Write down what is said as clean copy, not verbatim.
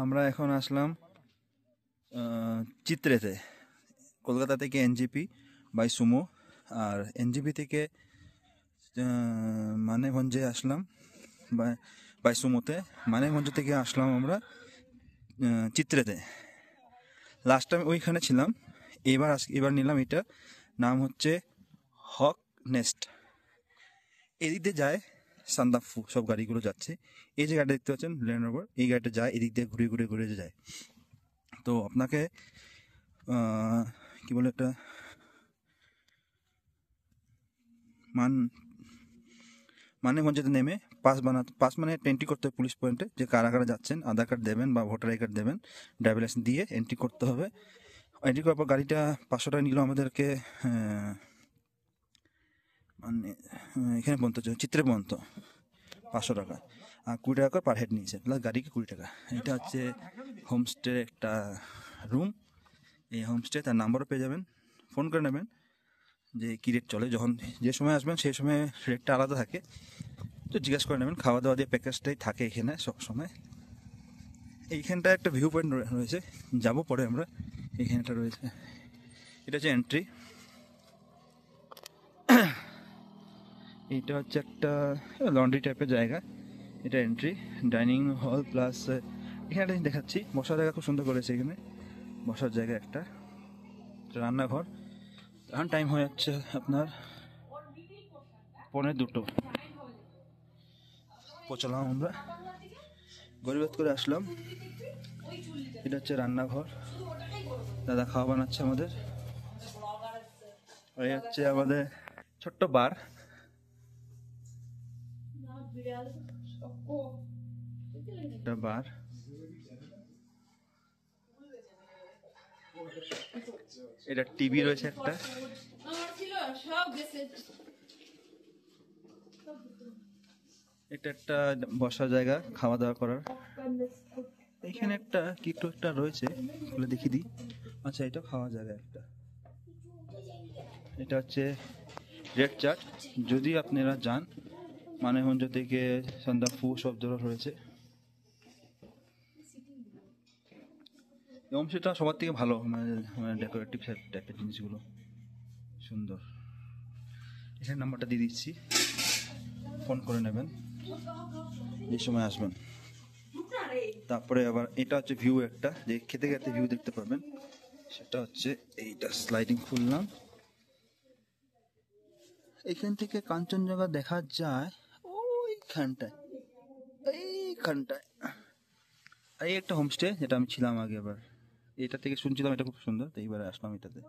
আমরা এখন আসলাম চিত্রেতে। কলকাতা থেকে এনজিপি বাই সুমো, আর এনজিপি থেকে মানেগঞ্জে আসলাম বাই সুমোতে। মানেগঞ্জ থেকে আসলাম আমরা চিত্রেতে। লাস্ট টাইম ওইখানে ছিলাম, এবার নিলাম এটা, নাম হচ্ছে হক নেস্ট। এদিক দিয়ে যায় সান্দাকফু, সব গাড়িগুলো যাচ্ছে। এই যে গাড়িটা দেখতে পাচ্ছেন ল্যান্ড রোভার, এই গাড়িটা যায় এদিক দিয়ে ঘুরে ঘুরে ঘুরে যায়। তো আপনাকে কি বলে একটা মানেগঞ্জেতে নেমে পাস মানে এন্ট্রি করতে হবে পুলিশ পয়েন্টে, যে কারা কারা যাচ্ছেন। আধার কার্ড দেবেন বা ভোটার আই কার্ড দেবেন, ড্রাইভিং লাইসেন্স দিয়ে এন্ট্রি করতে হবে। এন্ট্রি করার পর গাড়িটা 500 টাকা নিল আমাদেরকে, মানে এখানে পর্যন্ত চিত্রে পর্যন্ত 500 টাকা, আর 20 টাকা করে পার হেড নিয়েছে, প্লাস গাড়িকে 20 টাকা। এটা হচ্ছে হোমস্টে একটা রুম। এই হোমস্টে তার নাম্বারও পেয়ে যাবেন, ফোন করে নেবেন যে কী রেট চলে। যখন যে সময় আসবেন সেই সময় রেটটা আলাদা থাকে, তো জিজ্ঞেস করে নেবেন। খাওয়া দাওয়া দিয়ে প্যাকেজটাই থাকে এখানে সব সময়। এইখানটা একটা ভিউ পয়েন্ট রয়েছে, যাবো পরে আমরা। এইখানটা রয়েছে, এটা হচ্ছে এন্ট্রি। এটা হচ্ছে একটা লন্ড্রি টাইপের জায়গা, এটা এন্ট্রি। ডাইনিং হল প্লাস এখানে দেখাচ্ছি বসার জায়গা খুব সুন্দর করেছে। এখানে বসার জায়গা একটা, রান্নাঘর। এখন টাইম হয়ে যাচ্ছে আপনার 1:45। পৌঁছলাম আমরা, গরিবাত করে আসলাম। এটা হচ্ছে রান্নাঘর, দাদা খাওয়া বানাচ্ছে আমাদের। এই হচ্ছে আমাদের ছোট্ট বার। একটা বার, এটা টিভি রয়েছে একটা। এটা একটা বসার জায়গা, খাওয়া দাওয়া করার। এখানে একটা কি একটু একটা রয়েছে, খুলে দেখিয়ে দিই। আচ্ছা, এটা খাওয়া জায়গা একটা। এটা হচ্ছে রেড চার্ট। যদি আপনারা যান মানেগঞ্জ থেকে সান্দাকফু, সব জায়গা রয়েছে। এবং সেটা সবার থেকে ভালো, মানে ডেকোরেটিভ টাইপের জিনিসগুলো সুন্দর। এখানে নাম্বারটা দিয়ে দিচ্ছি, ফোন করে নেবেন এই সময় আসবেন। তারপরে আবার এটা হচ্ছে ভিউ একটা, যে খেতে খেতে ভিউ দেখতে পারবেন। সেটা হচ্ছে এইটা, স্লাইডিং খুললাম, এখান থেকে কাঞ্চনজঙ্ঘা দেখা যায় ওইখানটায়, এইখানটায়। এই একটা হোমস্টে যেটা আমি ছিলাম আগে, এবার এটা থেকে শুনছিলাম এটা খুব সুন্দর, তো এইবারে আসলাম এটাতে।